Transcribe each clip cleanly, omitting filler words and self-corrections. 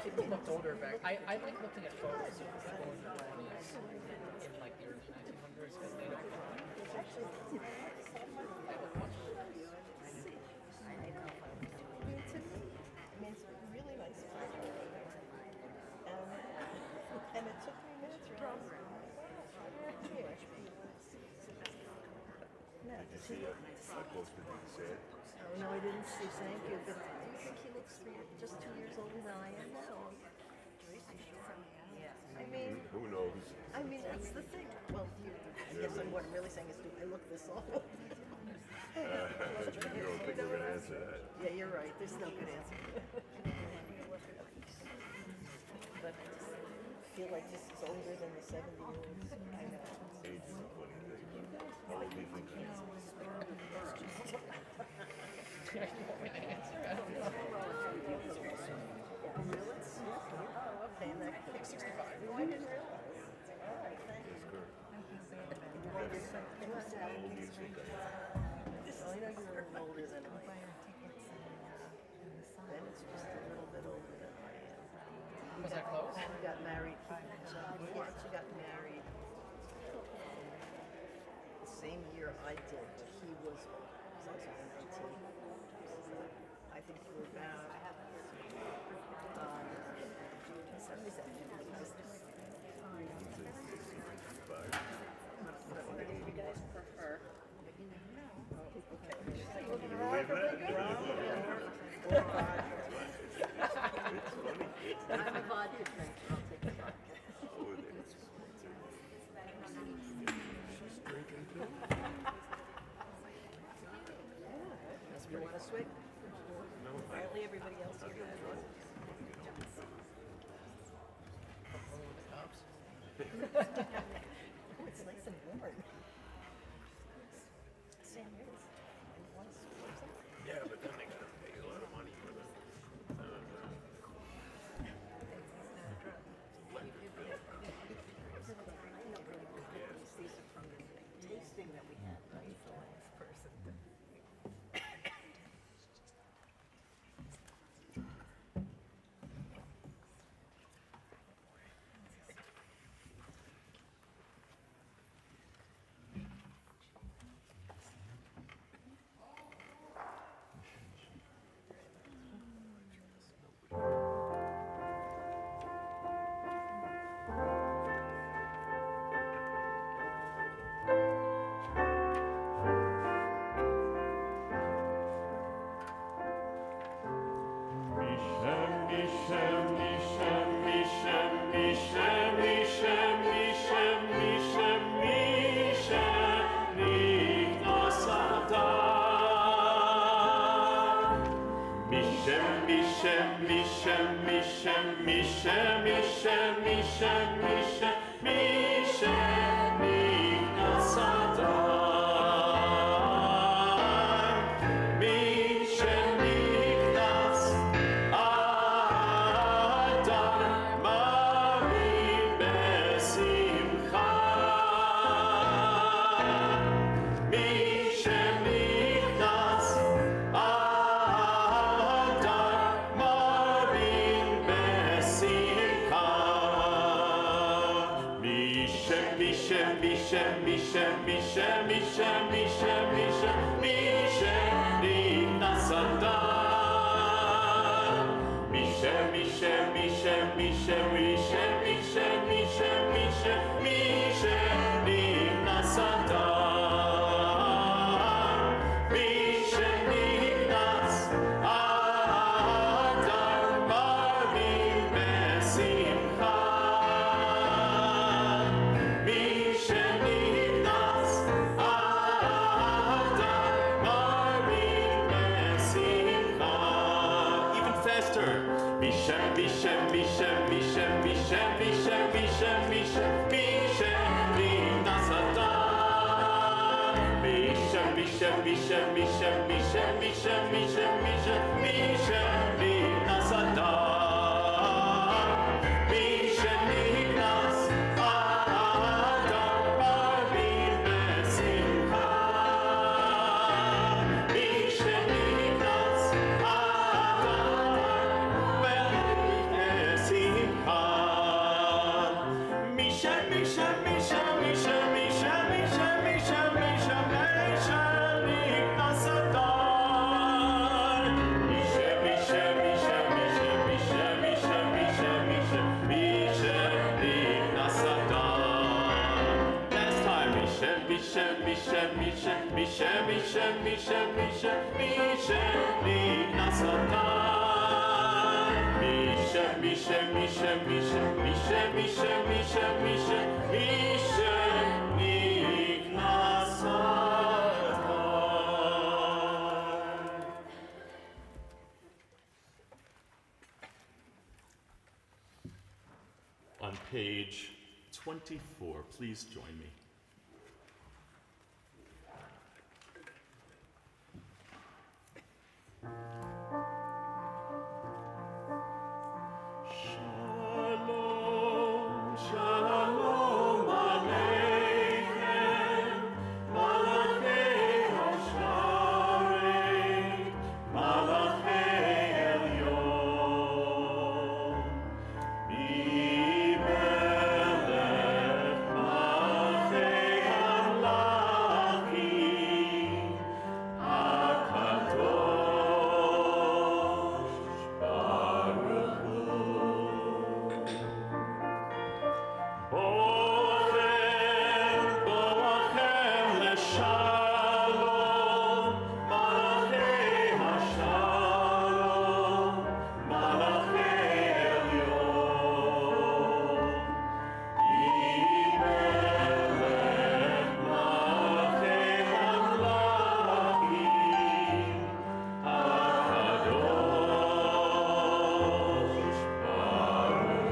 people looked older back. I like looking at photos of people in their 20s in like the early 1900s because they don't look Actually, they look much older. to me, I mean, it's a really nice photo. And it took me minutes to realize, no, Did you see it? I posted it, you see it? oh, no, I didn't see, thank you, but do you think he looks just 2 years older than I am now? I mean, Who knows? I mean, that's the thing. Well, I guess what I'm really saying is, do I look this old? You don't think we're going to answer that? Yeah, you're right. There's no good answer. But I just feel like this is older than the 70-year-olds. I know. Age is a funny thing. How old do you think he is? You want me to answer? I don't know. Really? Oh, okay. And that I think 65. oh, I didn't realize. All right, thank you. That's correct. That's How old do you think I am? Oh, I know you're older than I am. Then it's just a little bit older than I am. Was that close? She got married. Yeah, she got married the same year I did, but he was also 19. So I think you were about 77. What do you guys prefer? I'm a vodka drinker. I'll take a vodka. She's drinking too. Unless we want to swig. Apparently everybody else is good. Oh, it's nice and warm. Sam, yours. Yeah, but then they got to pay a lot of money for them. These are from the tasting that we had, right? The last person. On page 24, please join me. Shalom, shalom aleichem, malachei hasharei, malachei elyon. Melech malchei hamlachim, HaKadosh Baruch Hu. Bochem, bochem leshalom, malachei hashalom, malachei elyon. Melech malchei hamlachim, HaKadosh Baruch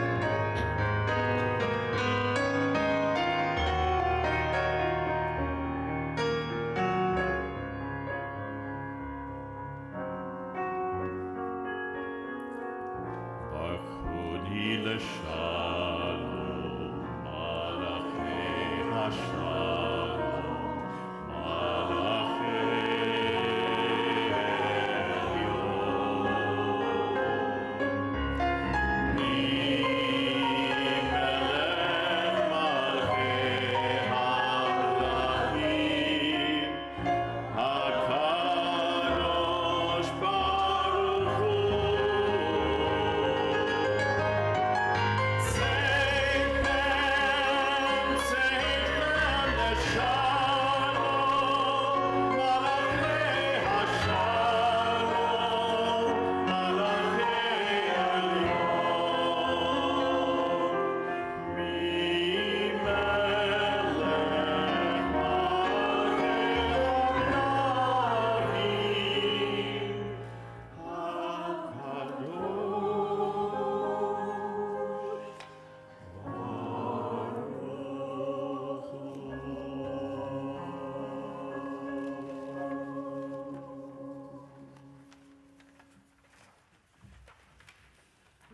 Hu. Barchuni leshalom, malachei hashalom, malachei elyon. Melech malchei hamlachim, HaKadosh Baruch Hu.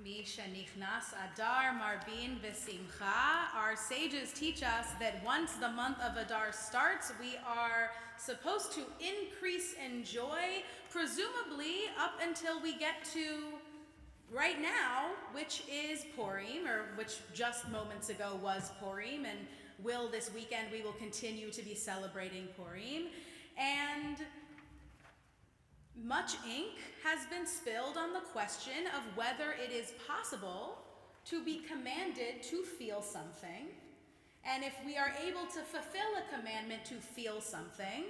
Misha Nichnas Adar Marbin V'Simcha. Our sages teach us that once the month of Adar starts, we are supposed to increase in joy, presumably up until we get to right now, which is Purim, or which just moments ago was Purim, and this weekend we will continue to be celebrating Purim. And much ink has been spilled on the question of whether it is possible to be commanded to feel something, and if we are able to fulfill a commandment to feel something,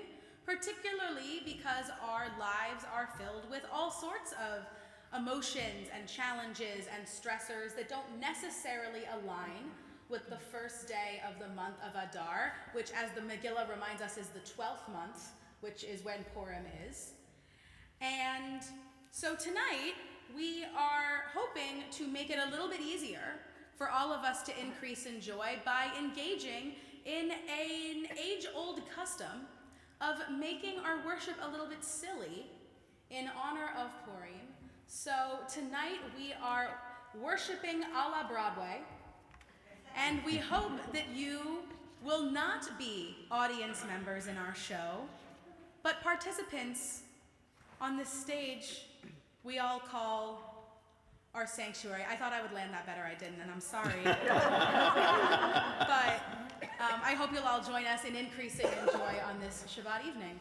particularly because our lives are filled with all sorts of emotions and challenges and stressors that don't necessarily align with the first day of the month of Adar, which, as the Megillah reminds us, is the 12th month, which is when Purim is. And so tonight, we are hoping to make it a little bit easier for all of us to increase in joy by engaging in an age-old custom of making our worship a little bit silly in honor of Purim. So tonight, we are worshiping a la Broadway, and we hope that you will not be audience members in our show, but participants on this stage we all call our sanctuary. I thought I would land that better, I didn't, and I'm sorry. But I hope you'll all join us in increasing in joy on this Shabbat evening.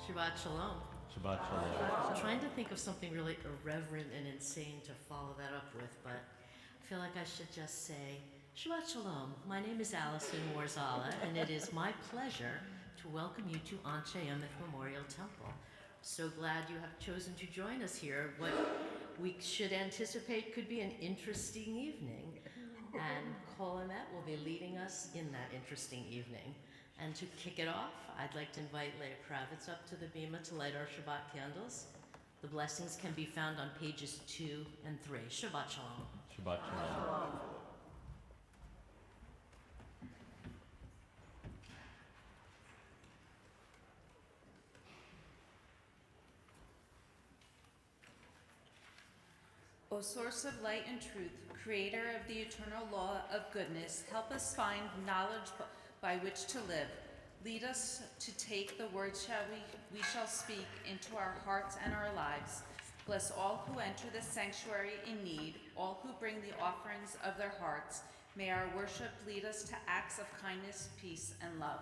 Shabbat Shalom. Shabbat Shalom. I'm trying to think of something really irreverent and insane to follow that up with, but I feel like I should just say, Shabbat Shalom. My name is Allison Warzala, and it is my pleasure to welcome you to Anshe Emet Memorial Temple. So glad you have chosen to join us here. What we should anticipate could be an interesting evening, and Kol Emet will be leading us in that interesting evening. And to kick it off, I'd like to invite Leah Kravitz up to the bima to light our Shabbat candles. The blessings can be found on pages 2 and 3. Shabbat Shalom. Shabbat Shalom. O source of light and truth, creator of the eternal law of goodness, help us find knowledge by which to live. Lead us to take the words we shall speak into our hearts and our lives. Bless all who enter the sanctuary in need, all who bring the offerings of their hearts. May our worship lead us to acts of kindness, peace, and love.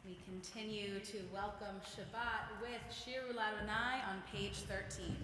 We continue to welcome Shabbat with Shiru Ladonai on page 13.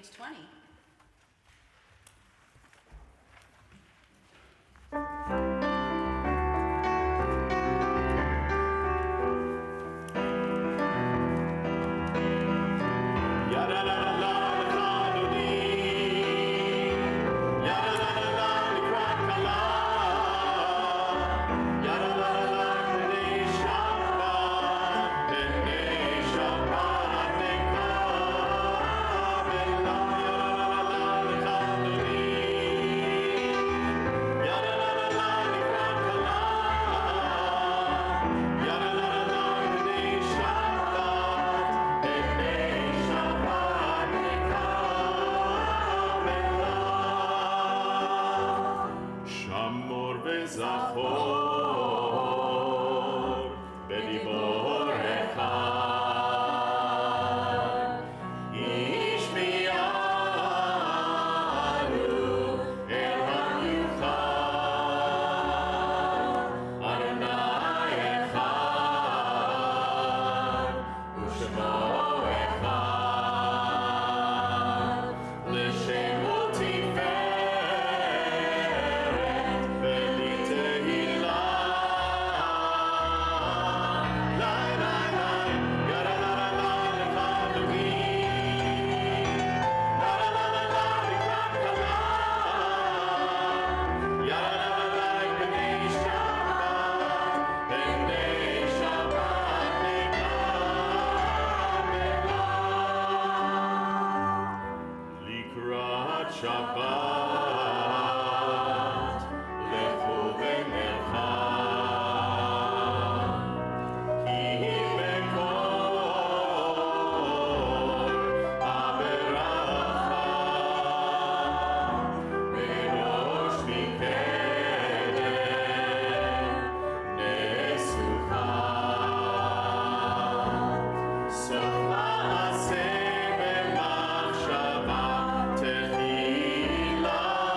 page 20. Tefillah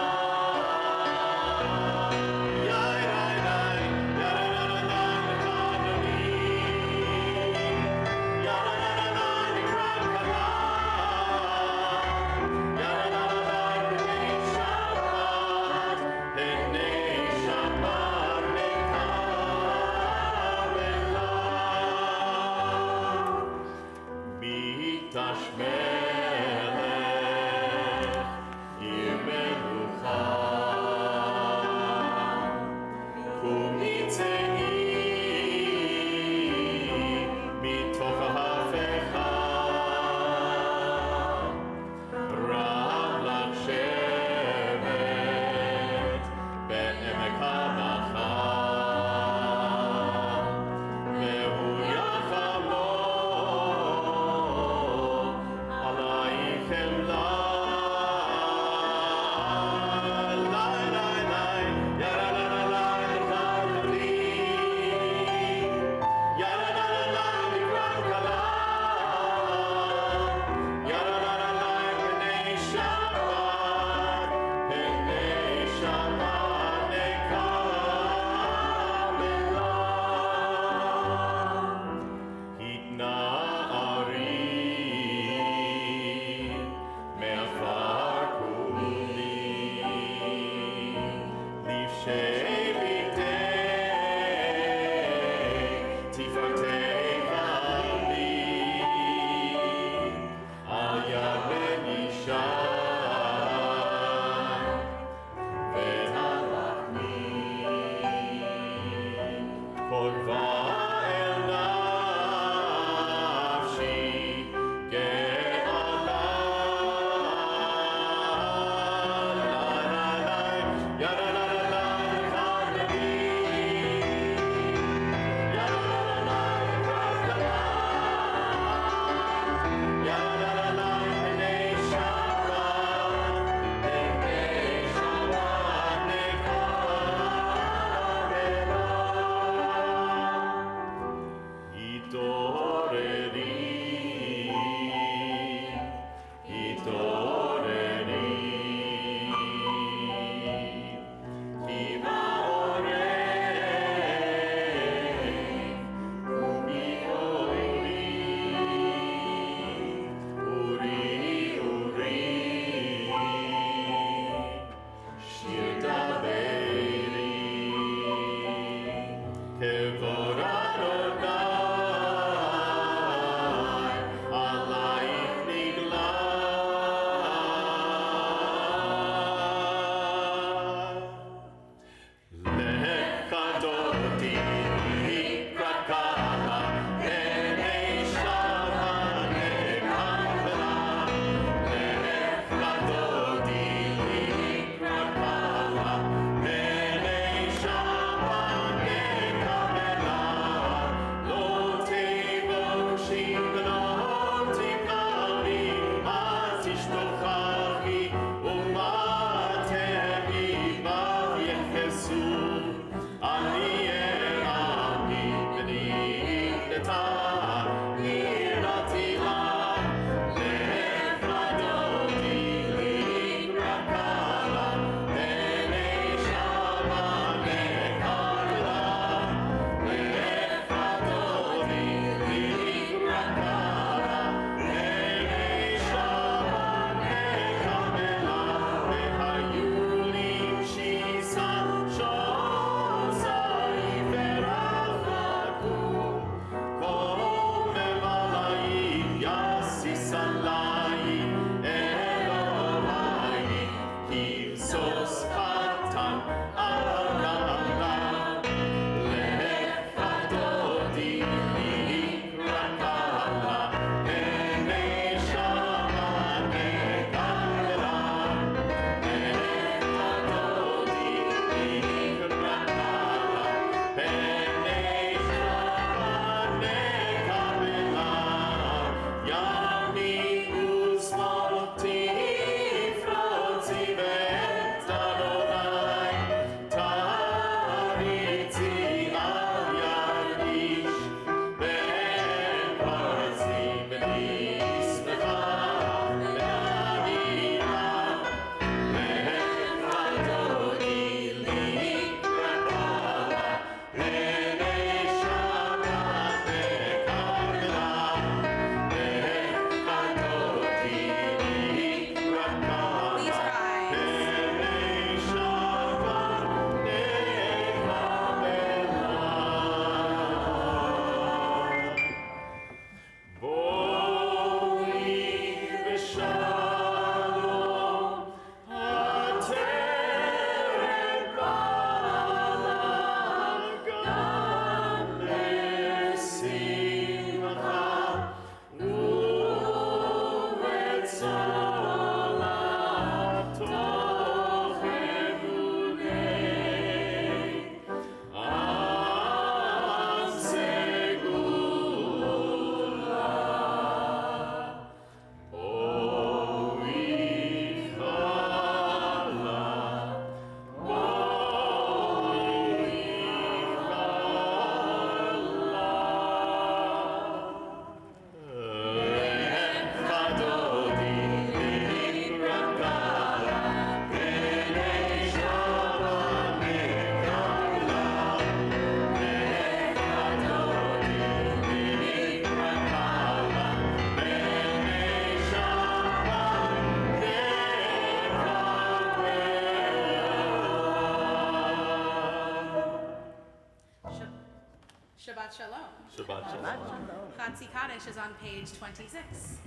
Shabbat Shalom. Shabbat Shalom. Chatzi Kaddish is on page 26.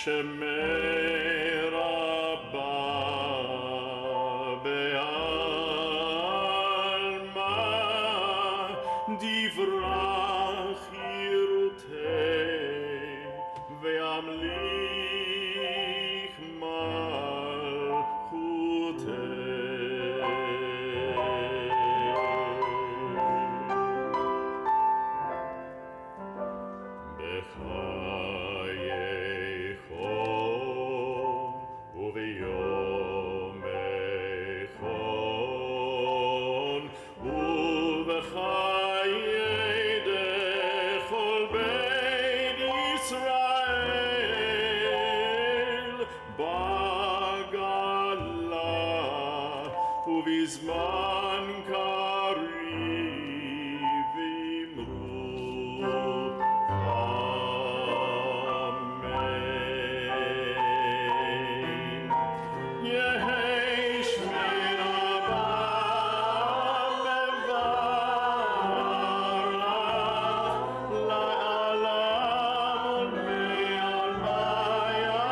Shemei Rabbah be'alma divrach yirutei ve'amlich malchutei b'chayeichom u'v'yomeichom u'v'chayei dechol beit Yisrael b'gala u'v'zman kariv imru Amen. Yehi Shmei Rabbah mevarach la'alam me'almaya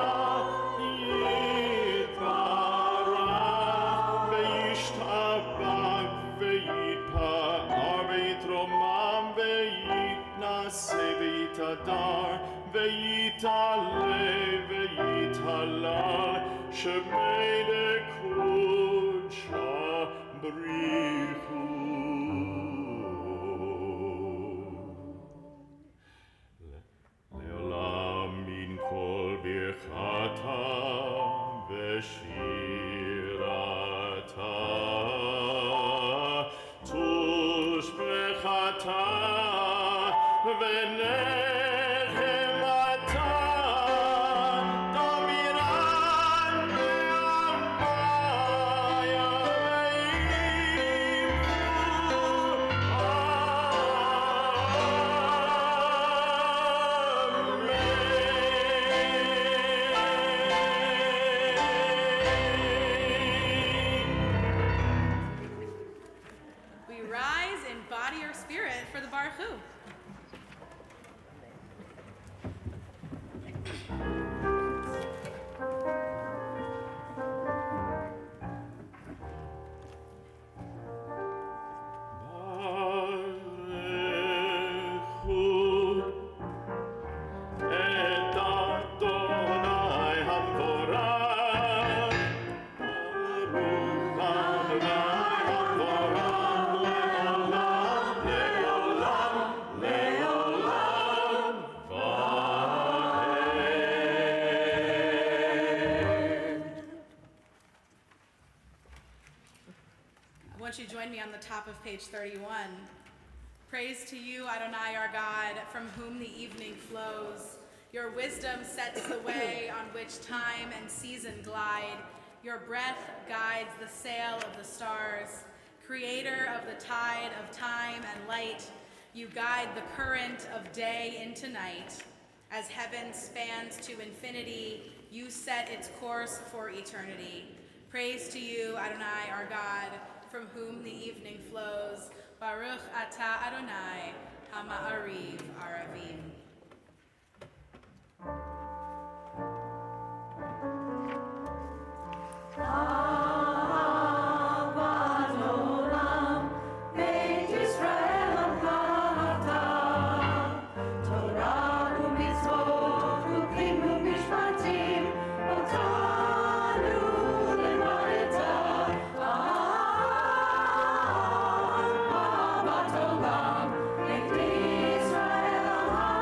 yitbarach ve'yishtabach ve'yitpa'ar ve'yitromam ve'yitnaseh ve'yitadar ve'yitale ve'yitalal shemei dekudsha brichu le'olam min kol birchata ve'shirata tushbechata ve'nechemata domiran be'almaya We rise in body or spirit for the Baruch Hu. Won't you join me on the top of page 31? Praise to you, Adonai our God, from whom the evening flows. Your wisdom sets the way on which time and season glide. Your breath guides the sail of the stars. Creator of the tide of time and light, you guide the current of day into night. As heaven spans to infinity, you set its course for eternity. Praise to you, Adonai our God, from whom the evening flows. Baruch atah Adonai, ha'ma'ariv aravim. Israel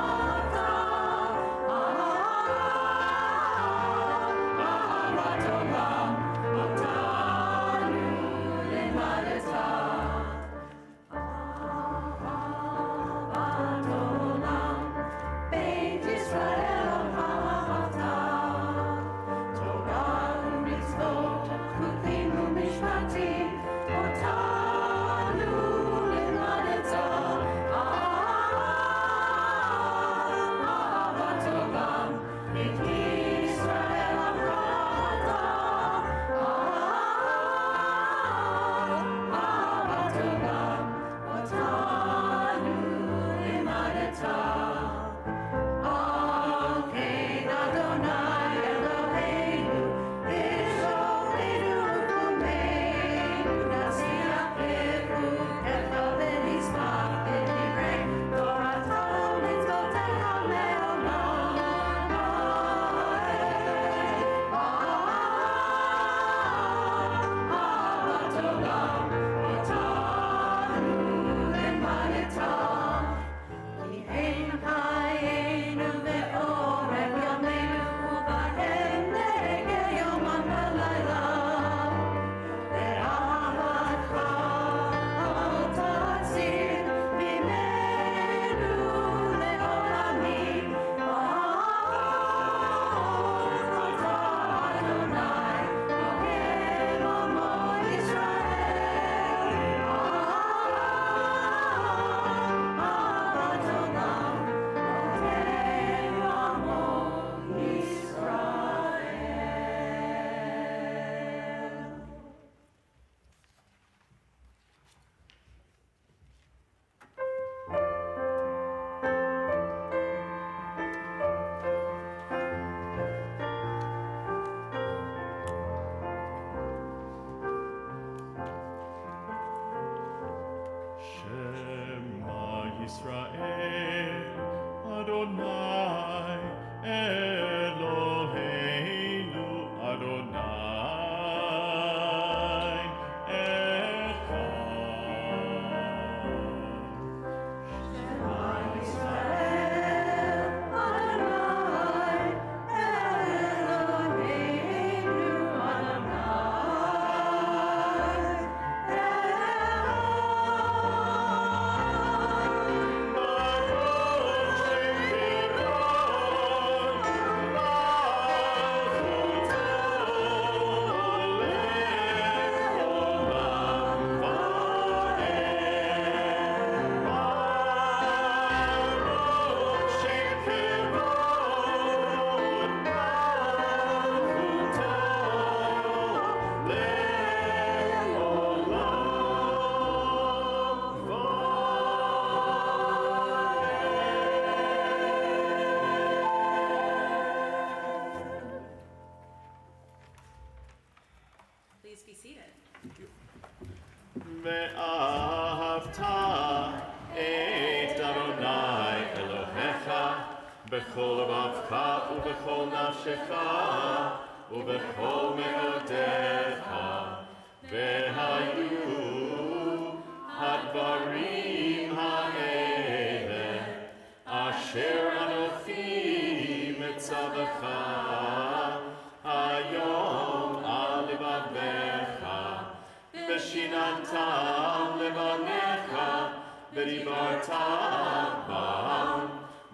Please be seated. ואהבת את אדוני אלוהיך בכל לבבך ובכל נפשך ובכל מאודיך, והיו הדברים האלה אשר אנוכי מצווך היום על לבביך, ושיננתם לבניך ודיברת בם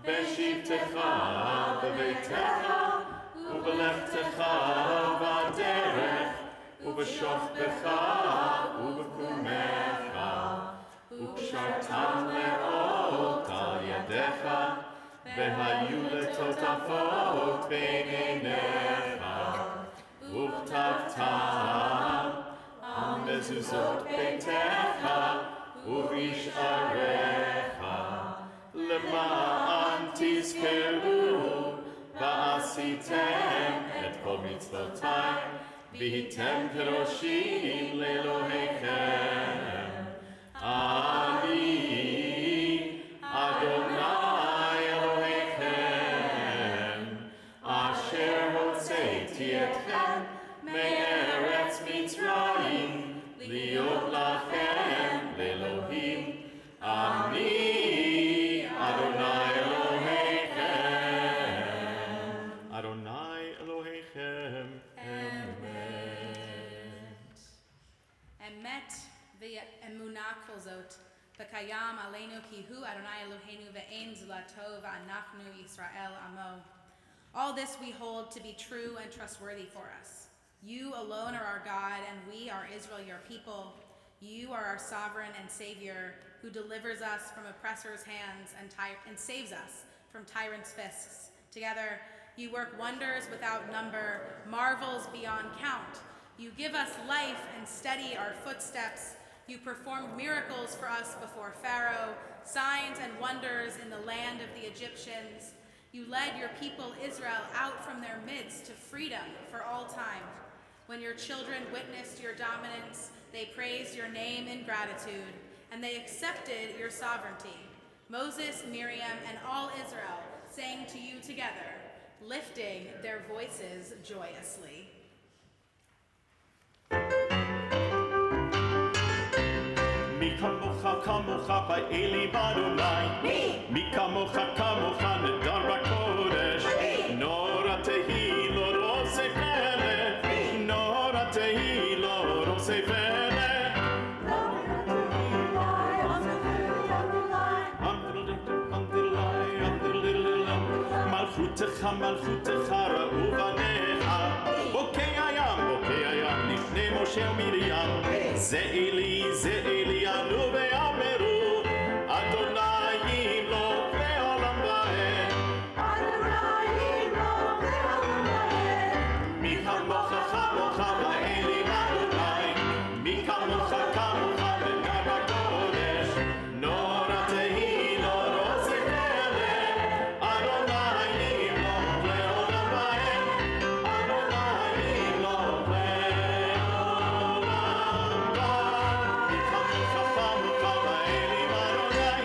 בשבתך בביתך ובלכתך בדרך ובשוכבך ובקומך, וקשרתם מאוד על ידיך, והיו לטוטפות בין עיניך, וכתבתם על מזוזות ביתך ובשעריך, למען תזכרו ועשיתם את כל מצוותיי, והייתם קדושים לאלוהיכם. אני אדוני אלוהיכם, אשר הוצאתי אתכם מארץ מצרים, להיות לכם לאלוהים. אני אדוני אלוהיכם. אדוני אלוהיכם אמת. אמת ואמונה כל זאת, וקיים עלינו כי הוא אדוני אלוהינו ואין זולתו ואנחנו ישראל עמו. All this we hold to be true and trustworthy for us. You alone are our God, and we are Israel, your people. You are our sovereign and Savior, who delivers us from oppressors' hands and saves us from tyrants' fists. Together, you work wonders without number, marvels beyond count. You give us life and steady our footsteps. You performed miracles for us before Pharaoh, signs and wonders in the land of the Egyptians. You led your people Israel out from their midst to freedom for all time. When your children witnessed your dominance, they praised your name in gratitude, and they accepted your sovereignty. Moses, Miriam, and all Israel sang to you together, lifting their voices joyously. Mi kamocha kamocha ba'elim Adonai. Mi kamocha kamocha nedar b'kodesh. Nora tehi lo rose pele. Nora tehi lo rose pele. Malchutecha malchutecha ra'u banecha. Bokei hayam lifnei Moshe u'Miriam. Ze Eli anu ve'ameru Adonai yimlok le'olam va'ed. Mi kamocha kamocha ba'elim Adonai. Mi kamocha kamocha nedar b'kodesh. Nora tehi lo rose pele. Adonai yimlok le'olam va'ed. Adonai yimlok le'olam va'ed. Mi kamocha kamocha ba'elim Adonai.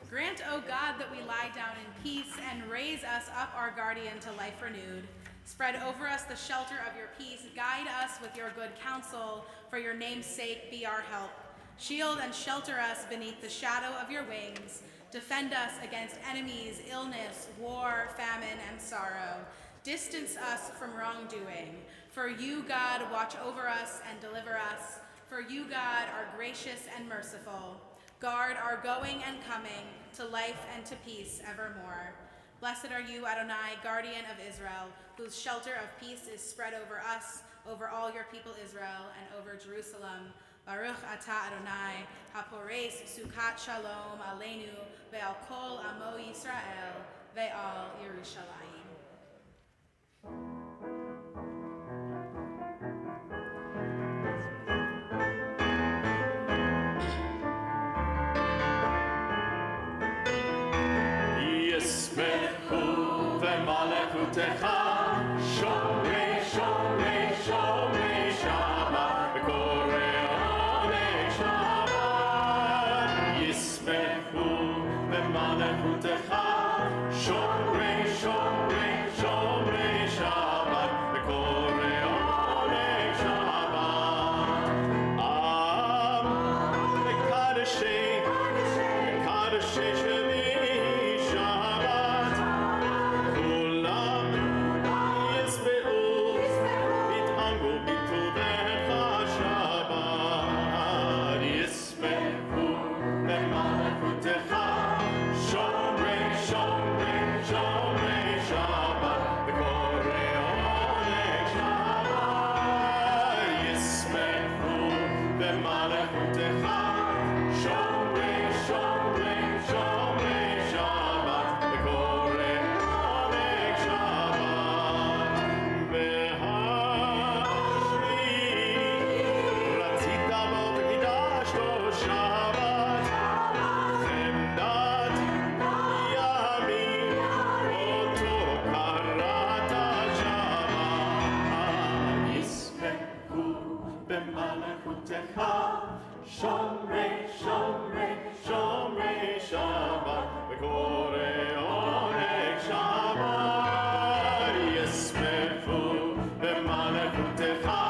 Grant, O God, that we lie down in peace and raise us up our guardian to life renewed. Spread over us the shelter of your peace. Guide us with your good counsel. For your name's sake, be our help. Shield and shelter us beneath the shadow of your wings. Defend us against enemies, illness, war, famine, and sorrow. Distance us from wrongdoing. For you, God, watch over us and deliver us. For you, God, are gracious and merciful. Guard our going and coming to life and to peace evermore. Blessed are you, Adonai, guardian of Israel, whose shelter of peace is spread over us, over all your people Israel, and over Jerusalem. Baruch atah Adonai, hapores sukat shalom aleinu, ve'al kol amo Yisrael, ve'al Yerushalayim. Yismechu v'malechutecha shomrei shomrei shomrei Shabbat v'korei oneg Shabbat. Yismechu v'malechutecha shomrei shomrei shomrei Shabbat v'korei oneg Shabbat. Am v'kadeshei sheli Shomrei, shomrei, shomrei Shabbat, v'korei oneg Shabbat. Yismechu b'malechutecha,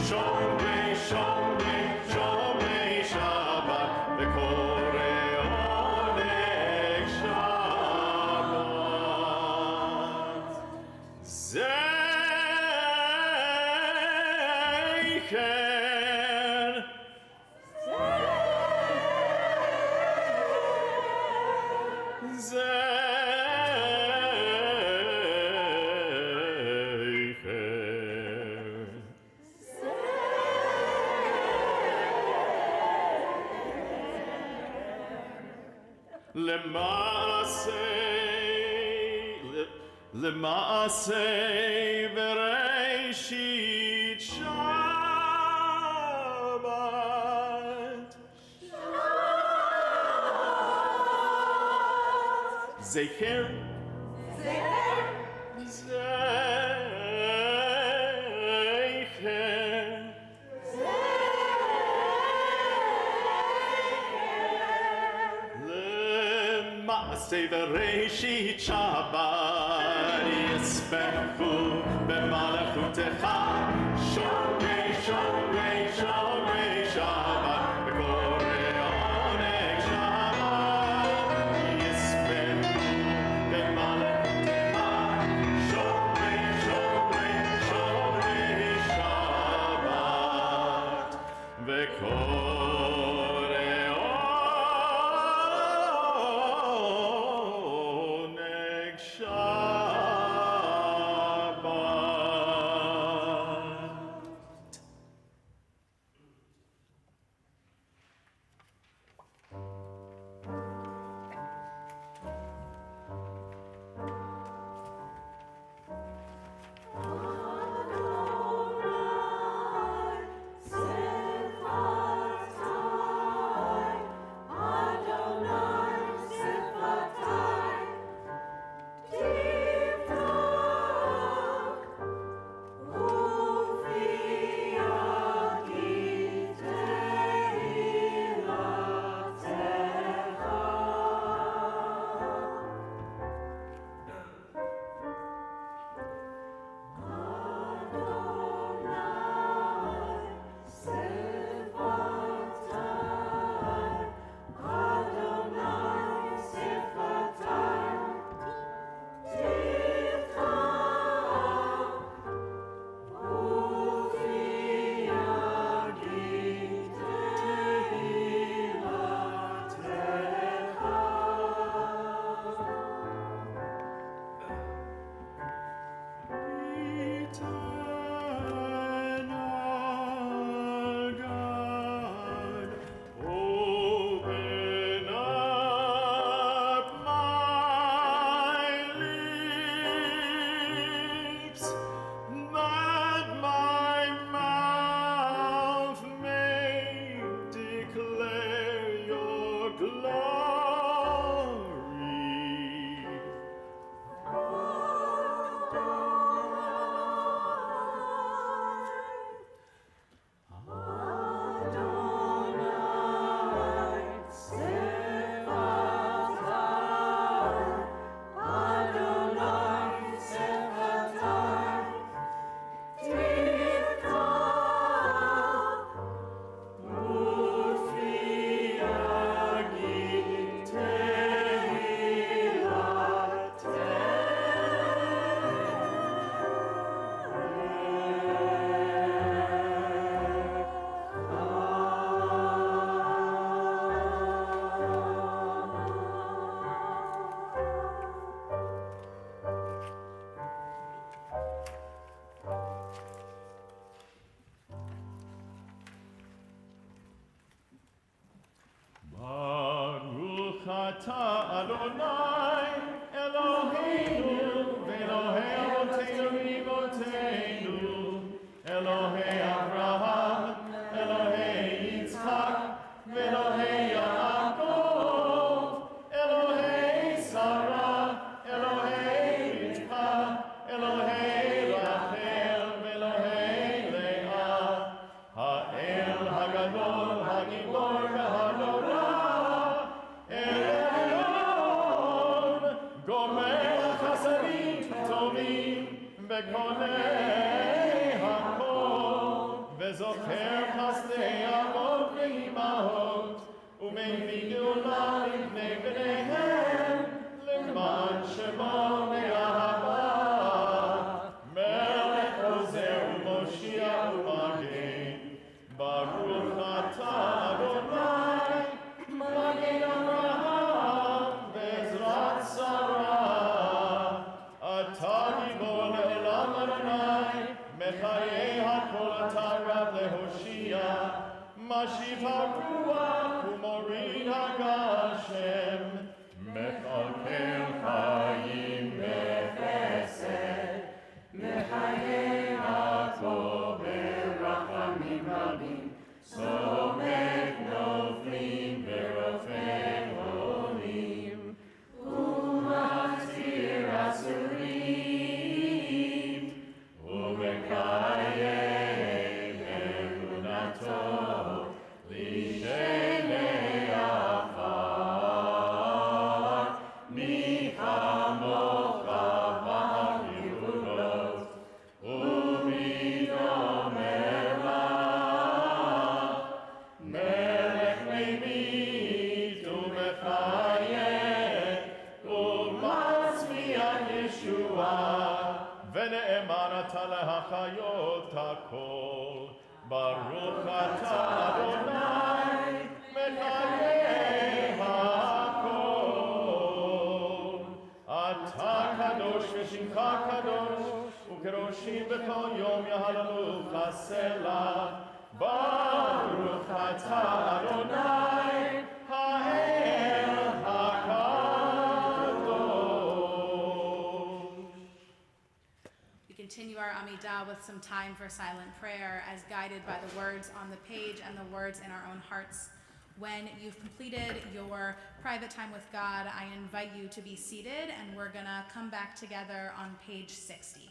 shomrei, shomrei, shomrei Shabbat, v'korei oneg Shabbat. Zeichen. למעשה בראשית שבת. זכר. למעשה בראשית שבת יספחו במלאכותך שומרי שומרי שומרי שבת וקורא עונג שבת יספחו במלאכותך שומרי שומרי שומרי שבת וקורא אתה אדוני אלוהינו ואלוהי אבותינו מאבותינו אלוהי אברהם אלוהי יצחק ואלוהי יעקב אלוהי שרה אלוהי רבקה אלוהי רחל ואלוהי לאה האל הגדול הגיבור והנורא גומר חסדים טובים וקונה הכל וזוכר חסדי אבות ואימהות ומביא גאולה לבני בניהם למען שמו מאהבה מלך עוזר ומושיע ומגן ברוך אתה אדוני מגן אברהם בעזרת שרה אתה גיבור לעולם אדוני מחיי הכל אתה רב להושיע משיב הרוח ומוריד הגל אתה להחיות הכל. ברוך אתה אדוני מחיי הכל. אתה קדוש ושמך קדוש, וקדושים בכל יום יהללוך הסלע. ברוך אתה אדוני האל הקדוש. We continue our Amidah with some time for silent prayer as guided by the words on the page and the words in our own hearts. When you've completed your private time with God, I invite you to be seated, and we're going to come back together on page 60.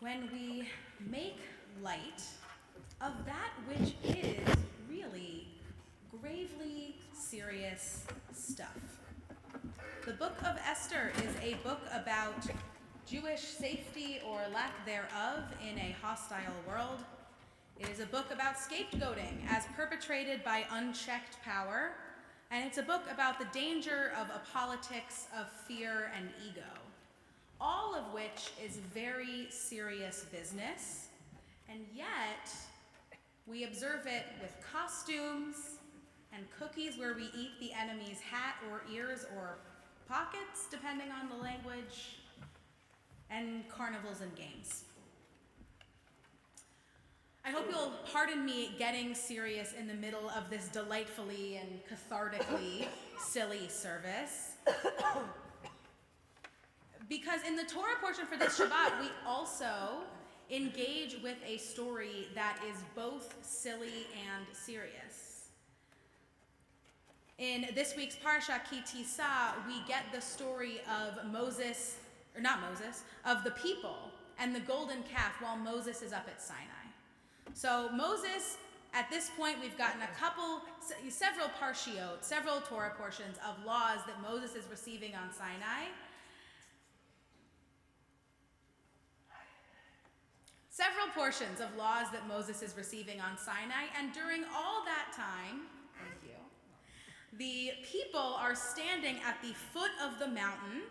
when we make light of that which is really gravely serious stuff. The book of Esther is a book about Jewish safety or lack thereof in a hostile world. It is a book about scapegoating as perpetrated by unchecked power, and it's a book about the danger of a politics of fear and ego, all of which is very serious business, and yet we observe it with costumes and cookies where we eat the enemy's hat or ears or pockets, depending on the language, and carnivals and games. I hope you'll pardon me getting serious in the middle of this delightfully and cathartically silly service. Because in the Torah portion for this Shabbat, we also engage with a story that is both silly and serious. In this week's Parsha, Ki Tisa, we get the story of Moses, or not Moses, of the people and the golden calf while Moses is up at Sinai. So Moses, at this point, we've gotten several parshiot, several Torah portions of laws that Moses is receiving on Sinai. Several portions of laws that Moses is receiving on Sinai, and during all that time, thank you, the people are standing at the foot of the mountain,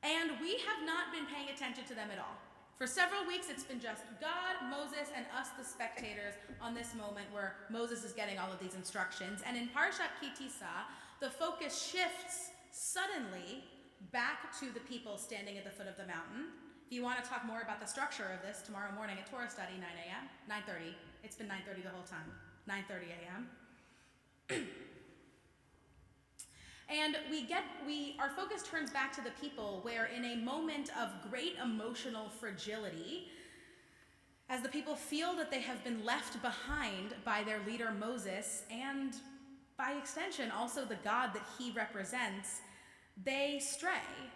and we have not been paying attention to them at all. For several weeks, it's been just God, Moses, and us, the spectators, on this moment where Moses is getting all of these instructions. And in Parshat Ki Tisa, the focus shifts suddenly back to the people standing at the foot of the mountain. If you want to talk more about the structure of this, tomorrow morning at Torah study, 9 a.m., 9:30. It's been 9:30 the whole time. 9:30 a.m. And our focus turns back to the people where in a moment of great emotional fragility, as the people feel that they have been left behind by their leader Moses, and by extension also the God that he represents, they stray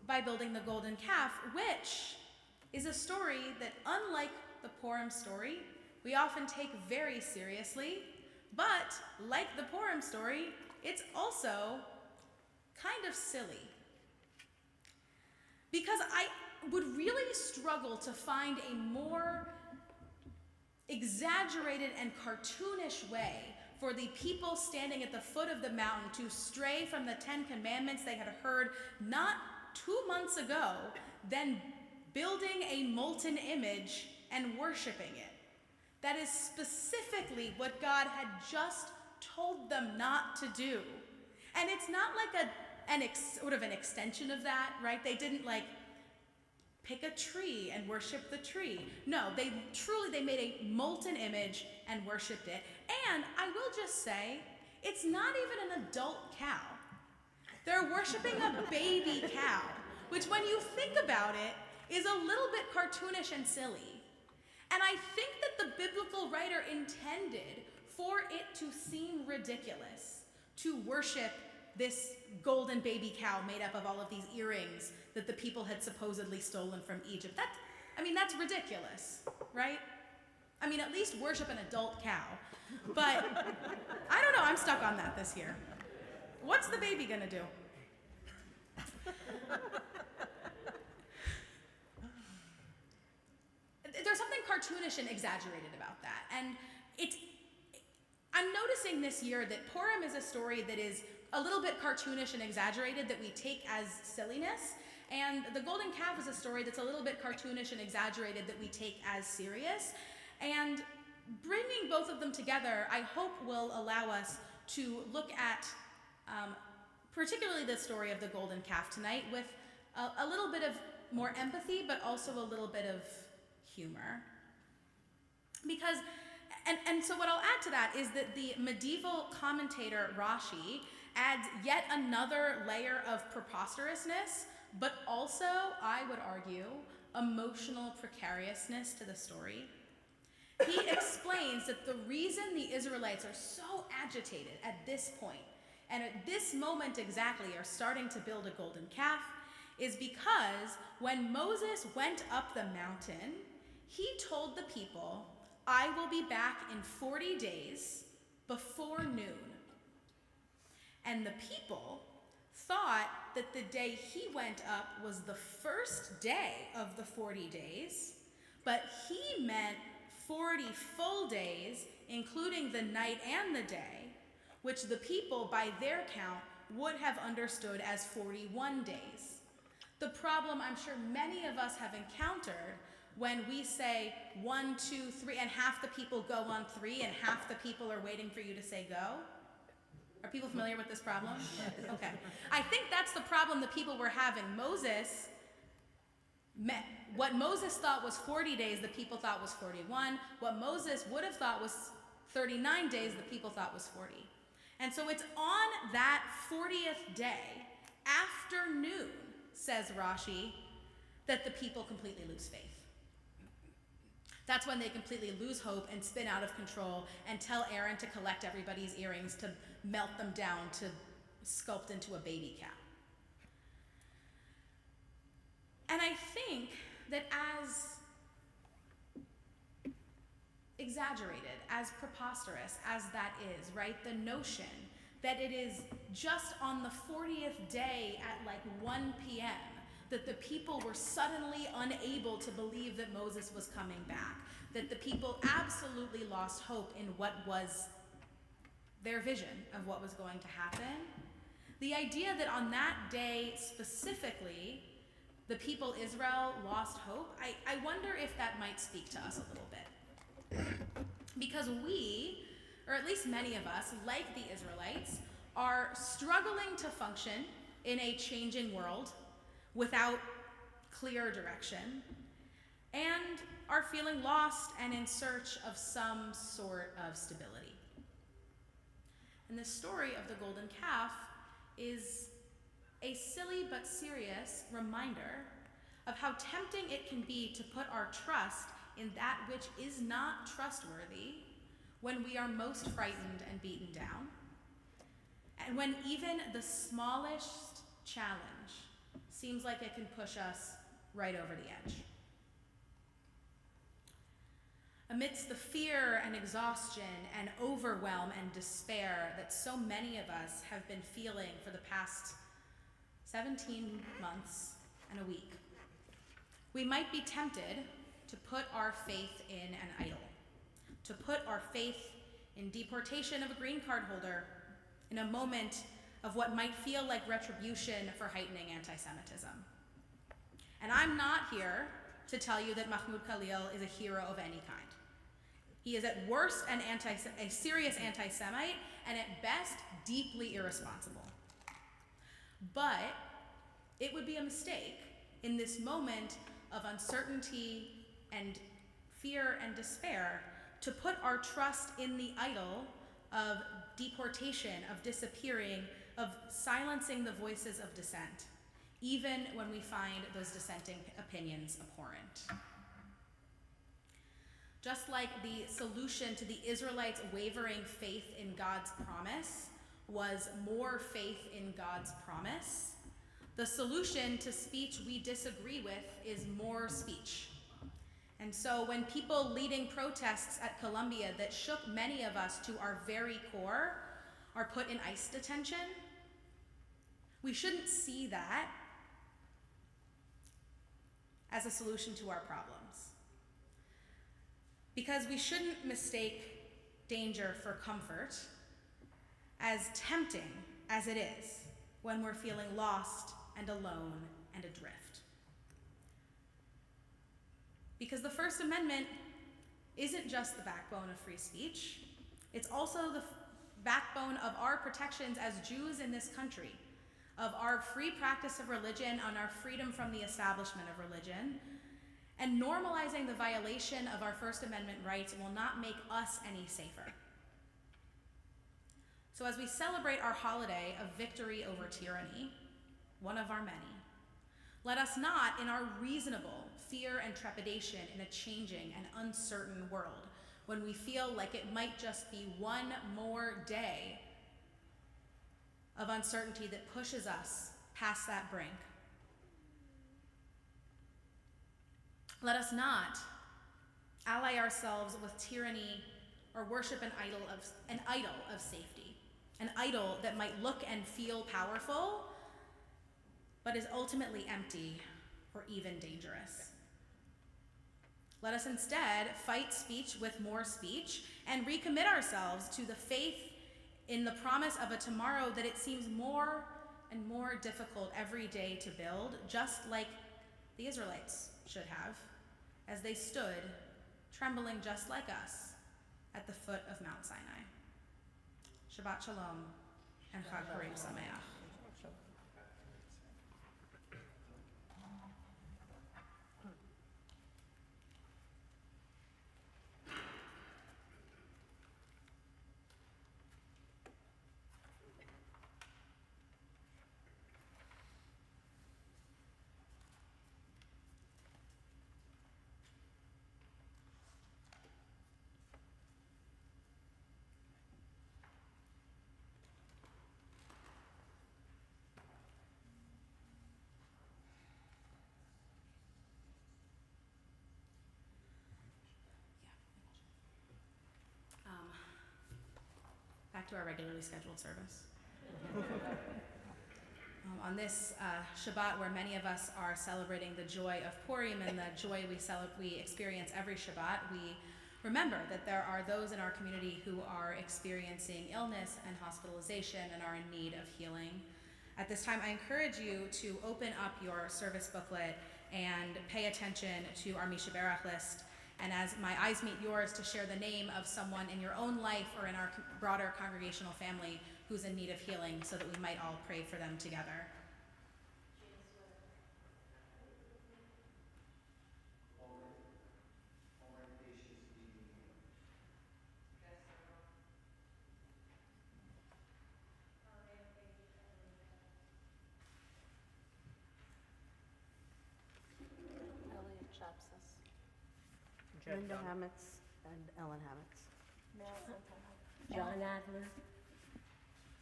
by building the golden calf, which is a story that, unlike the Purim story, we often take very seriously, but like the Purim story, it's also kind of silly. Because I would really struggle to find a more exaggerated and cartoonish way for the people standing at the foot of the mountain to stray from the 10 Commandments they had heard not 2 months ago than building a molten image and worshiping it. That is specifically what God had just told them not to do. And it's not like sort of an extension of that, right? They didn't pick a tree and worship the tree. No, they made a molten image and worshiped it. And I will just say, it's not even an adult cow. They're worshiping a baby cow, which when you think about it, is a little bit cartoonish and silly. And I think that the biblical writer intended for it to seem ridiculous to worship this golden baby cow made up of all of these earrings that the people had supposedly stolen from Egypt. That's ridiculous, right? At least worship an adult cow. But I don't know, I'm stuck on that this year. What's the baby gonna do? There's something cartoonish and exaggerated about that. And I'm noticing this year that Purim is a story that is a little bit cartoonish and exaggerated that we take as silliness. And the golden calf is a story that's a little bit cartoonish and exaggerated that we take as serious. And bringing both of them together, I hope will allow us to look at particularly the story of the golden calf tonight with a little bit of more empathy, but also a little bit of humor. Because, and so what I'll add to that is that the medieval commentator Rashi adds yet another layer of preposterousness, but also, I would argue, emotional precariousness to the story. He explains that the reason the Israelites are so agitated at this point, and at this moment exactly are starting to build a golden calf, is because when Moses went up the mountain, he told the people, "I will be back in 40 days before noon." And the people thought that the day he went up was the first day of the 40 days, but he meant 40 full days, including the night and the day, which the people, by their count, would have understood as 41 days. The problem I'm sure many of us have encountered when we say 1, 2, 3, and half the people go on 3 and half the people are waiting for you to say go. Are people familiar with this problem? Okay. I think that's the problem the people were having. What Moses thought was 40 days, the people thought was 41. What Moses would have thought was 39 days, the people thought was 40. And so it's on that 40th day, after noon, says Rashi, that the people completely lose faith. That's when they completely lose hope and spin out of control and tell Aaron to collect everybody's earrings, to melt them down, to sculpt into a baby cow. And I think that as exaggerated, as preposterous as that is, right, the notion that it is just on the 40th day at like 1 p.m. that the people were suddenly unable to believe that Moses was coming back, that the people absolutely lost hope in what was their vision of what was going to happen. The idea that on that day specifically, the people Israel lost hope, I wonder if that might speak to us a little bit. Because we, or at least many of us, like the Israelites, are struggling to function in a changing world without clear direction, and are feeling lost and in search of some sort of stability. And the story of the golden calf is a silly but serious reminder of how tempting it can be to put our trust in that which is not trustworthy when we are most frightened and beaten down, and when even the smallest challenge seems like it can push us right over the edge. Amidst the fear and exhaustion and overwhelm and despair that so many of us have been feeling for the past 17 months and a week, we might be tempted to put our faith in an idol, to put our faith in deportation of a green card holder in a moment of what might feel like retribution for heightening anti-Semitism. And I'm not here to tell you that Mahmoud Khalil is a hero of any kind. He is at worst a serious anti-Semite, and at best, deeply irresponsible. But it would be a mistake in this moment of uncertainty and fear and despair to put our trust in the idol of deportation, of disappearing, of silencing the voices of dissent, even when we find those dissenting opinions abhorrent. Just like the solution to the Israelites' wavering faith in God's promise was more faith in God's promise, the solution to speech we disagree with is more speech. And so when people leading protests at Columbia that shook many of us to our very core are put in ICE detention, we shouldn't see that as a solution to our problems. Because we shouldn't mistake danger for comfort, as tempting as it is when we're feeling lost and alone and adrift. Because the First Amendment isn't just the backbone of free speech, it's also the backbone of our protections as Jews in this country, of our free practice of religion, on our freedom from the establishment of religion. And normalizing the violation of our First Amendment rights will not make us any safer. So as we celebrate our holiday of victory over tyranny, one of our many, let us not, in our reasonable fear and trepidation in a changing and uncertain world, when we feel like it might just be one more day of uncertainty that pushes us past that brink, Let us not ally ourselves with tyranny or worship an idol of safety, an idol that might look and feel powerful, but is ultimately empty or even dangerous. Let us instead fight speech with more speech and recommit ourselves to the faith in the promise of a tomorrow that it seems more and more difficult every day to build, just like the Israelites should have, as they stood, trembling just like us, at the foot of Mount Sinai. Shabbat Shalom and Chag Purim Sameach. Back to our regularly scheduled service. On this Shabbat, where many of us are celebrating the joy of Purim and the joy we experience every Shabbat, we remember that there are those in our community who are experiencing illness and hospitalization and are in need of healing. At this time, I encourage you to open up your service booklet and pay attention to our Mishaberach list, and as my eyes meet yours, to share the name of someone in your own life or in our broader congregational family who's in need of healing, so that we might all pray for them together. Linda Hamitz and Ellen Hamitz. John Adler,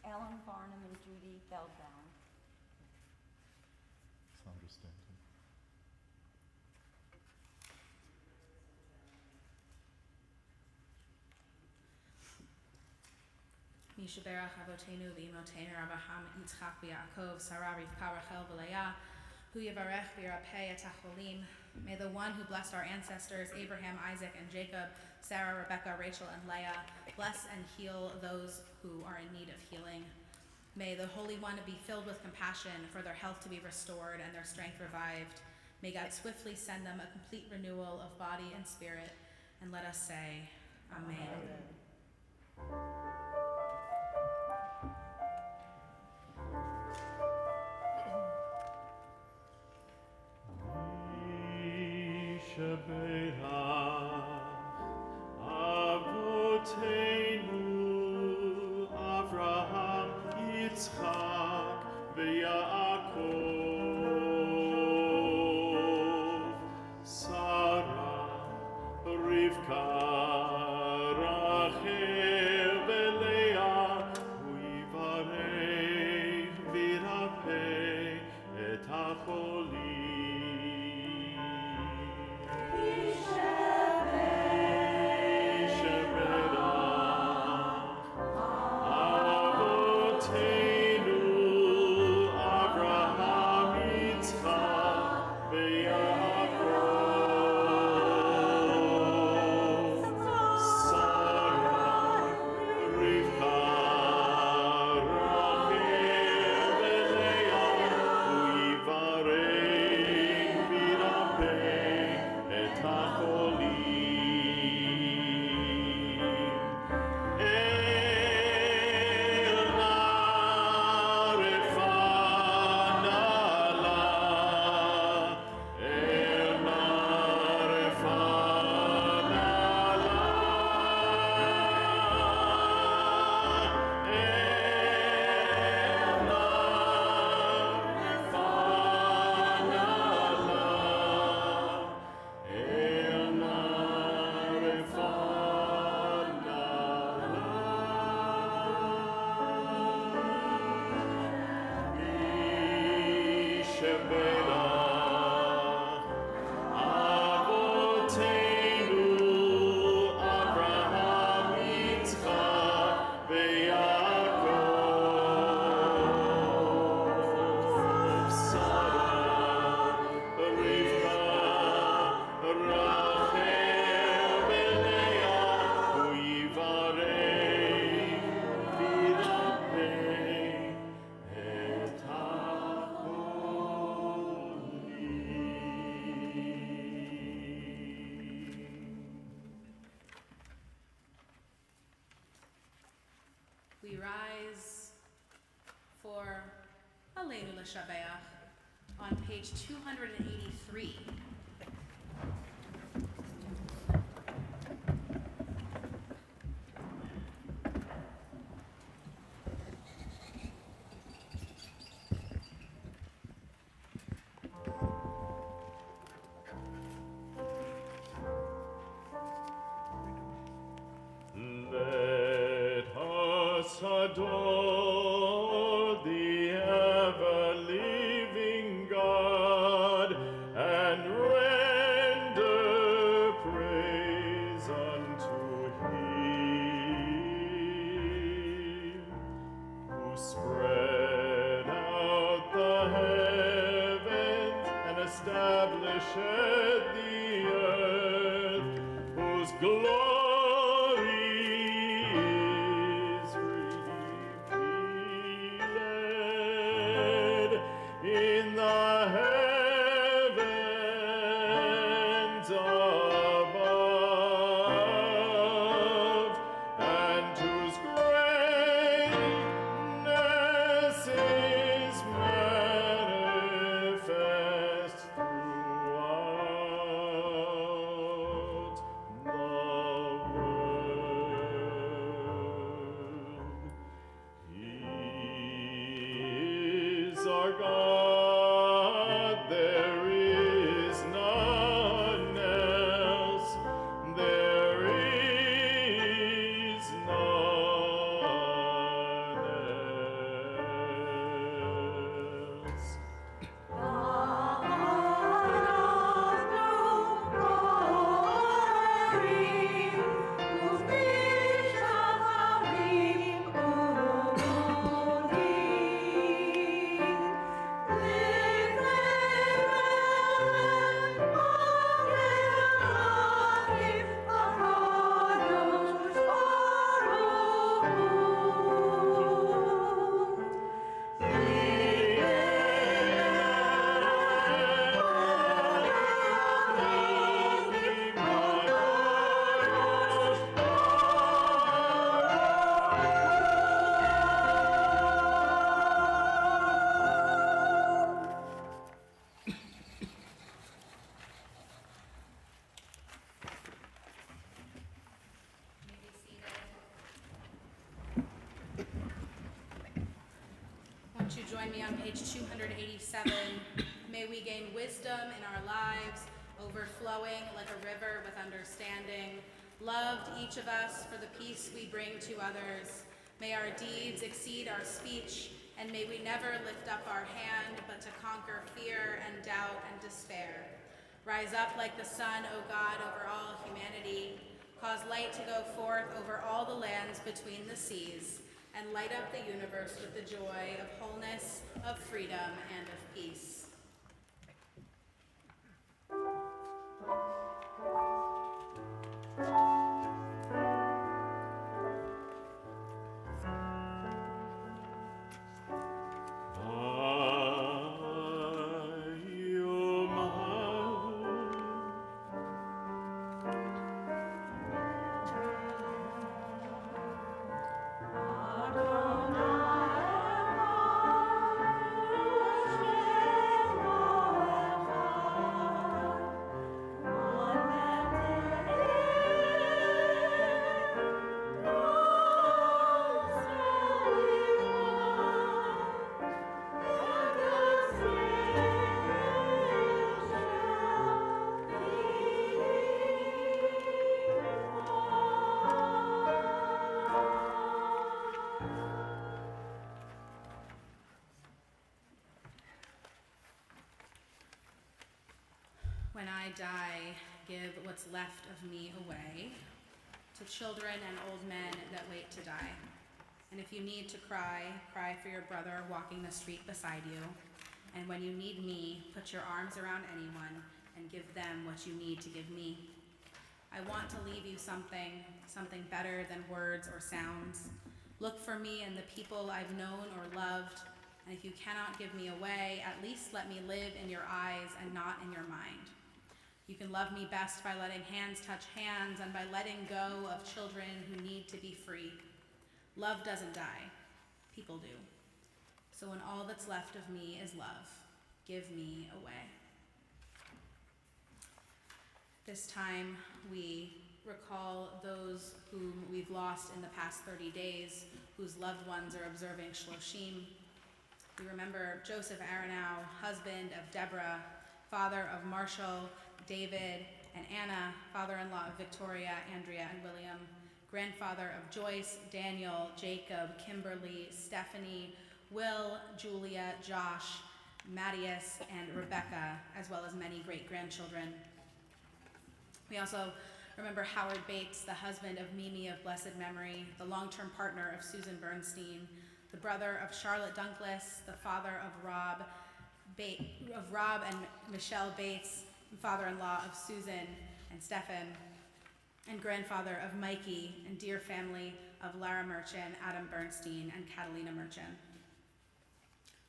Ellen Barnum, and Judy Feldbaum. Sandra Stanton. Mishaberach Avotenu v'Imotenu Abraham Yitzchak v'Yaakov Sarah Rivka Rachel v'Leah Hu Yivarech v'Yirapeh et HaCholim. May the one who blessed our ancestors Abraham, Isaac, and Jacob, Sarah, Rebecca, Rachel, and Leah, bless and heal those who are in need of healing. May the Holy One be filled with compassion for their health to be restored and their strength revived. May God swiftly send them a complete renewal of body and spirit. And let us say, Amen. Avotenu Avraham, Yitzchak, v'Yaakov, Sarah, Rivka, Rachel, v'Leah, Hu yivarech v'yirapeh et HaCholim. Sarah, we rise for Aleinu L'Shabeach on page 283. Let us adore the ever-living God and render praise unto Him, who spread out the heavens and established the earth, whose glory is revealed in the heavens above, and whose greatness is manifest throughout the world. He is our God, there is none else, there is none else. Won't you join me on page 287? May we gain wisdom in our lives, overflowing like a river with understanding, loved each of us for the peace we bring to others. May our deeds exceed our speech, and may we never lift up our hand but to conquer fear and doubt and despair. Rise up like the sun, O God, over all humanity. Cause light to go forth over all the lands between the seas, and light up the universe with the joy of wholeness, of freedom, and of peace. When I die, give what's left of me away to children and old men that wait to die. And if you need to cry, cry for your brother walking the street beside you. And when you need me, put your arms around anyone and give them what you need to give me. I want to leave you something better than words or sounds. Look for me in the people I've known or loved, and if you cannot give me away, at least let me live in your eyes and not in your mind. You can love me best by letting hands touch hands and by letting go of children who need to be free. Love doesn't die. People do. So when all that's left of me is love, give me away. This time we recall those whom we've lost in the past 30 days, whose loved ones are observing Shloshim. We remember Joseph Aronow, husband of Deborah, father of Marshall, David, and Anna, father-in-law of Victoria, Andrea, and William, grandfather of Joyce, Daniel, Jacob, Kimberly, Stephanie, Will, Julia, Josh, Matthias, and Rebecca, as well as many great-grandchildren. We also remember Howard Bates, the husband of Mimi of blessed memory, the long-term partner of Susan Bernstein, the brother of Charlotte Dunkless, the father of Rob and Michelle Bates, father-in-law of Susan and Stephan, and grandfather of Mikey and dear family of Lara Merchant, Adam Bernstein, and Catalina Merchant.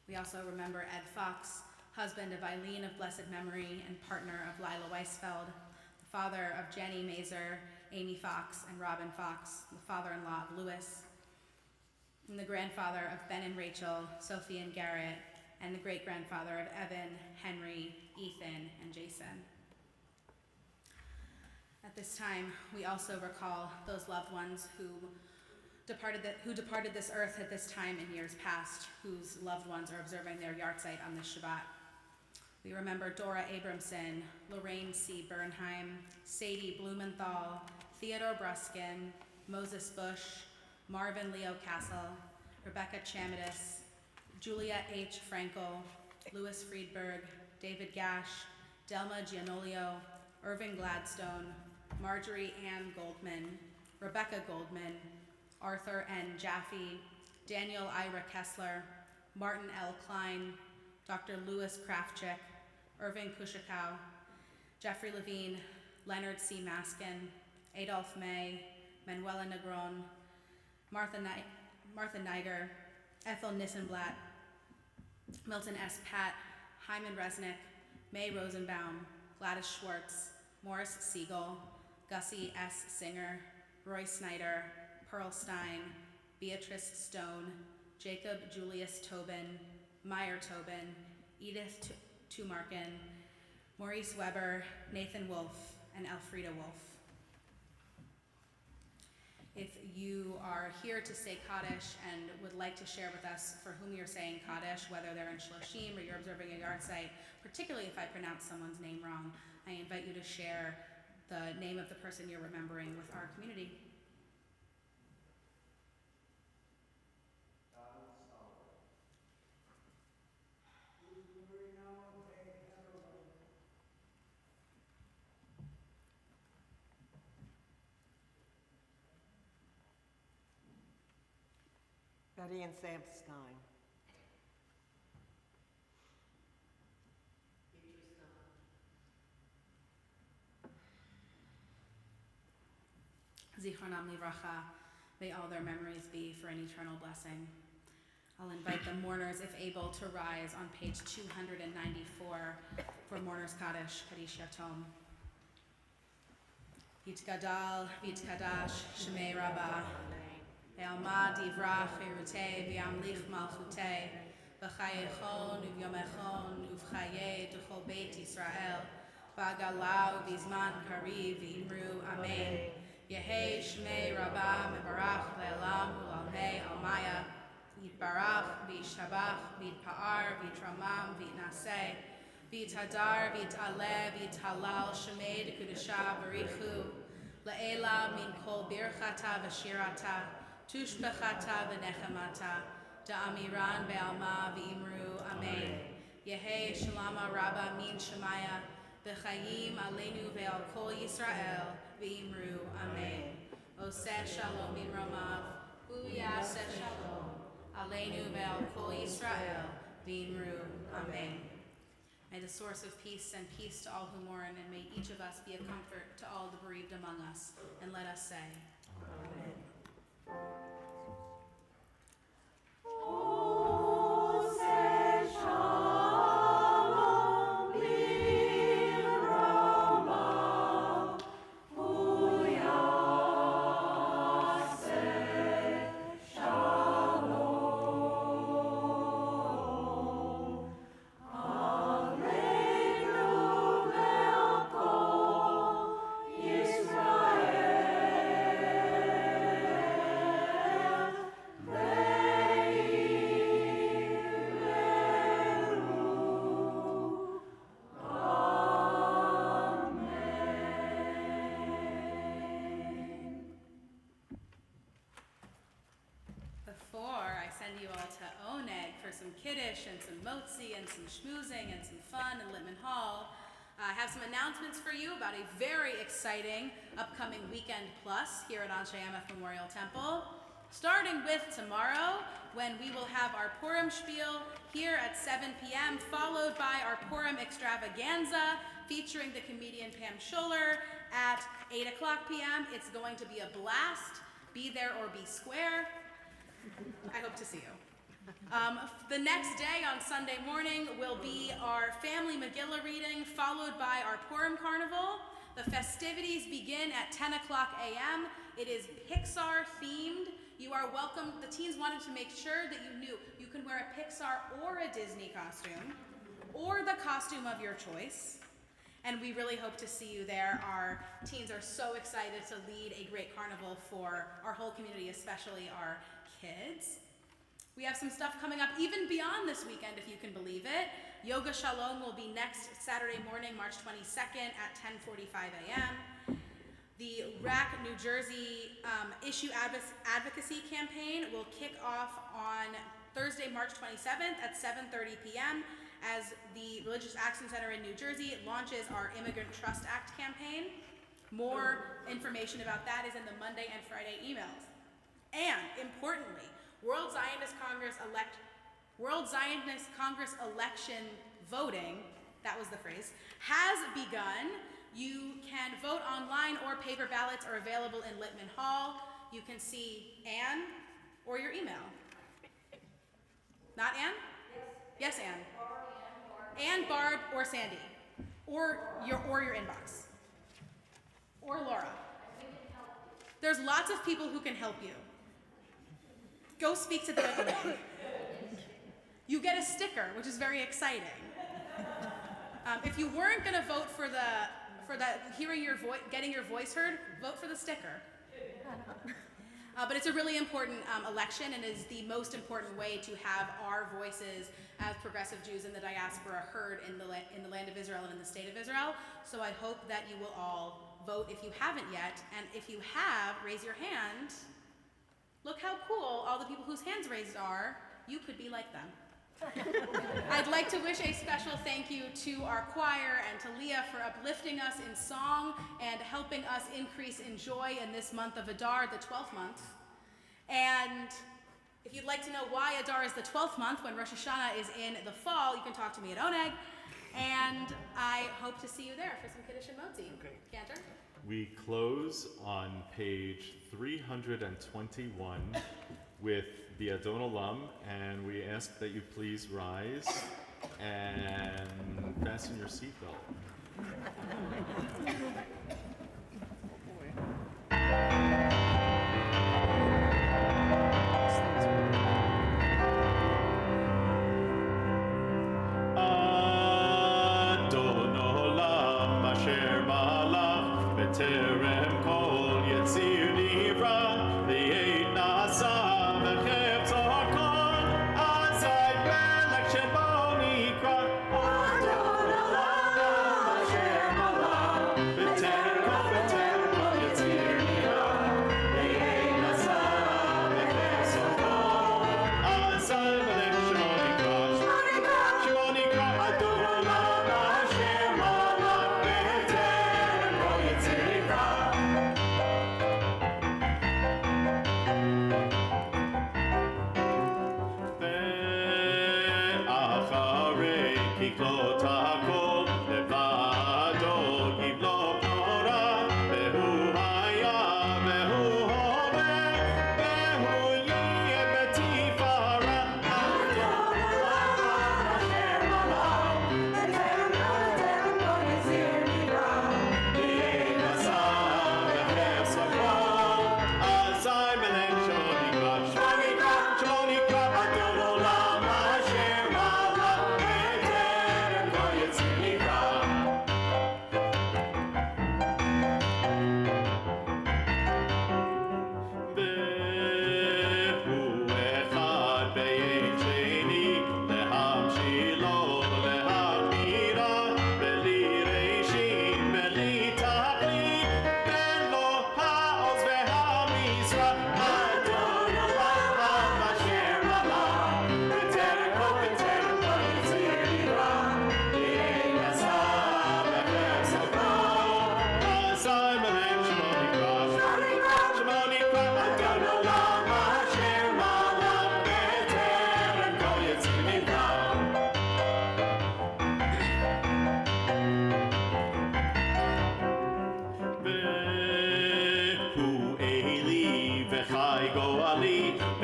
We also remember Ed Fox, husband of Eileen of blessed memory and partner of Lila Weisfeld, the father of Jenny Mazer, Amy Fox, and Robin Fox, the father-in-law of Lewis, and the grandfather of Ben and Rachel, Sophie and Garrett, and the great-grandfather of Evan, Henry, Ethan, and Jason. At this time, we also recall those loved ones who departed this earth at this time in years past, whose loved ones are observing their yahrzeit on this Shabbat. We remember Dora Abramson, Lorraine C. Bernheim, Sadie Blumenthal, Theodore Bruskin, Moses Bush, Marvin Leo Castle, Rebecca Chamitis, Julia H. Frankel, Louis Friedberg, David Gash, Delma Gianolio, Irving Gladstone, Marjorie Ann Goldman, Rebecca Goldman, Arthur N. Jaffe, Daniel Ira Kessler, Martin L. Klein, Dr. Louis Krafchick, Irving Pushikow, Jeffrey Levine, Leonard C. Maskin, Adolph May, Manuela Negron, Martha Niger, Ethel Nissenblatt, Milton S. Patt, Hyman Resnick, May Rosenbaum, Gladys Schwartz, Morris Siegel, Gussie S. Singer, Roy Snyder, Pearl Stein, Beatrice Stone, Jacob Julius Tobin, Meyer Tobin, Edith Tumarkin, Maurice Weber, Nathan Wolfe, and Elfrida Wolfe. If you are here to say Kaddish and would like to share with us for whom you're saying Kaddish, whether they're in Shloshim or you're observing a yahrzeit, particularly if I pronounce someone's name wrong, I invite you to share the name of the person you're remembering with our community. Betty and Sam Stein. Zichronam livracha, may all their memories be for an eternal blessing. I'll invite the mourners, if able, to rise on page 294 for Mourners Kaddish, Kaddish Yatom. Yitgadal, Yitkadash, Shemei Rabbah, Ve'alma divrach v'irutei v'yamlich malchutei, v'chayechon uvyomechon uv'chayei d'chol beit Yisrael, v'agalau v'zman kariv v'imru amen. Yehei Shmei Rabbah mebarach le'elam u'lalmei almaya, v'yitbarach v'yishtabach v'yitpa'ar v'yitramam v'yitnaseh, v'yithadar v'yit'aleh v'yithalal Shmei d'kudusha b'richu, le'ela min kol birchata v'shirata, tushbechata v'nechemata, da'amiran be'alma v'imru amen. Yehei shalama rabba min shemaya, v'chayim aleinu ve'al kol Yisrael, v'imru amen. Oseh shalom min romav, uyaseh shalom, aleinu ve'al kol Yisrael, v'imru amen. May the source of peace send peace to all who mourn, and may each of us be a comfort to all the bereaved among us. And let us say, Amen. Shalom, send you all to Oneg for some kiddush and some motzi and some schmoozing and some fun in Littman Hall. I have some announcements for you about a very exciting upcoming Weekend Plus here at Anshe Emeth Memorial Temple. Starting with tomorrow, when we will have our Purim Spiel here at 7 p.m., followed by our Purim Extravaganza featuring the comedian Pam Schuller at 8 o'clock p.m. It's going to be a blast. Be there or be square. I hope to see you. The next day on Sunday morning will be our family Megillah reading, followed by our Purim Carnival. The festivities begin at 10 o'clock a.m. It is Pixar themed. You are welcome. The teens wanted to make sure that you knew you can wear a Pixar or a Disney costume, or the costume of your choice. And we really hope to see you there. Our teens are so excited to lead a great carnival for our whole community, especially our kids. We have some stuff coming up even beyond this weekend, if you can believe it. Yoga Shalom will be next Saturday morning, March 22nd at 10:45 a.m. The RAC New Jersey Issue Advocacy Campaign will kick off on Thursday, March 27th at 7:30 p.m. as the Religious Action Center in New Jersey launches our Immigrant Trust Act campaign. More information about that is in the Monday and Friday emails. And importantly, World Zionist Congress election voting, that was the phrase, has begun. You can vote online or paper ballots are available in Littman Hall. You can see Anne or your email. Not Anne? Yes, Anne. Anne, Barb, or Sandy. Or your inbox. Or Laura. There's lots of people who can help you. Go speak to the women. You get a sticker, which is very exciting. If you weren't going to vote for the hearing your voice, getting your voice heard, vote for the sticker. But it's a really important election, and is the most important way to have our voices as progressive Jews in the diaspora heard in the land of Israel and in the state of Israel. So I hope that you will all vote if you haven't yet, and if you have, raise your hand. Look how cool all the people whose hands raised are. You could be like them. I'd like to wish a special thank you to our choir and to Leah for uplifting us in song and helping us increase in joy in this month of Adar, the 12th month. And if you'd like to know why Adar is the 12th month when Rosh Hashanah is in the fall, you can talk to me at Oneg. And I hope to see you there for some Kiddush and Motzi. Okay. Cantor? We close on page 321 with the Adon Olam, and we ask that you please rise and fasten your seatbelt. Adon Olam asher malach b'terem kol yetzir nivra v'yein nasa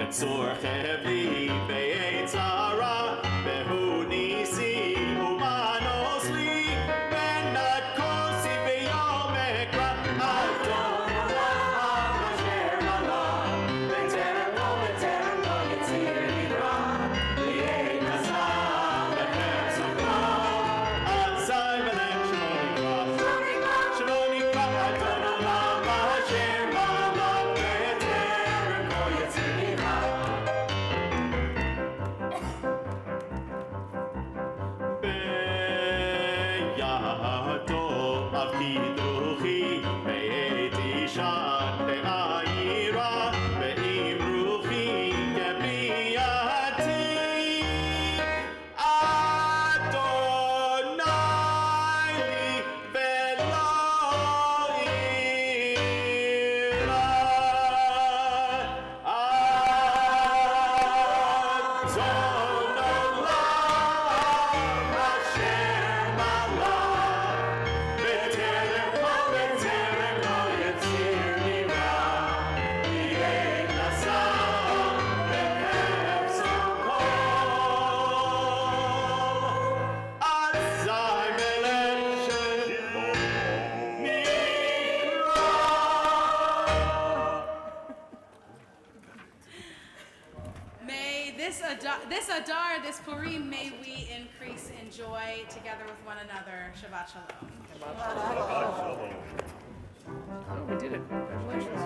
וצורכבי ביצרה והוא ניסי ומנוס לי מנת כוסי ביום אקרא אדון עולם אשר עלה בטרם לא יציר נברא ויהי נזר לחפש אותו אזי בלב שלא נקרא אדון עולם אשר עלה בטרם לא יציר נברא בידו אב קידוחי הייתי שט בעירה ועם רוחי כביאתי אדוני לי ולא אירא אדון עולם אשר מלך בטרם לא יציר נברא ויהי נזר לחפשו כל אזי בלב שלו May this Adar, this Purim, may we increase in joy together with one another. Shabbat Shalom. Oh, we did it. Congratulations.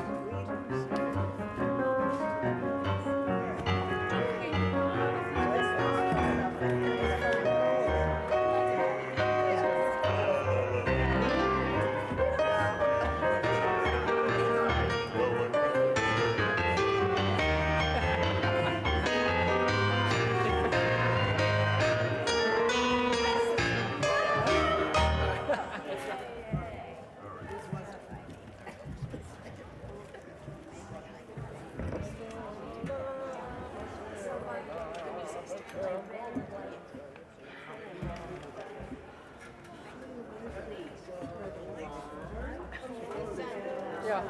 Yeah.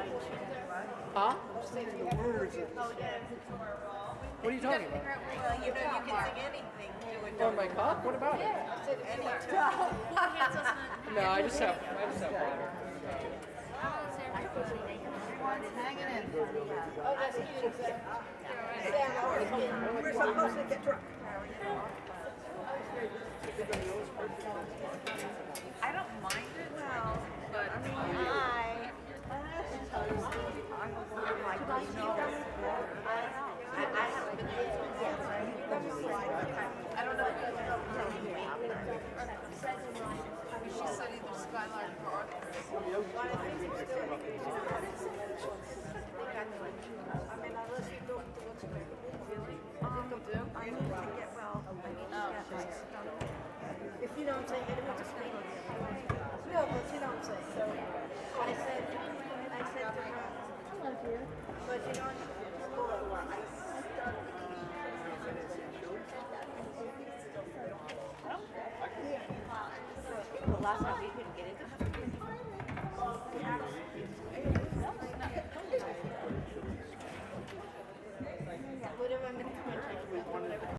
Huh? What are you talking about? Well, you know, you can sing anything to it. On my cup? What about it? No, I just have water. We're supposed to get drunk. I don't mind it, but I don't know. she said either Skyline or If you don't take it,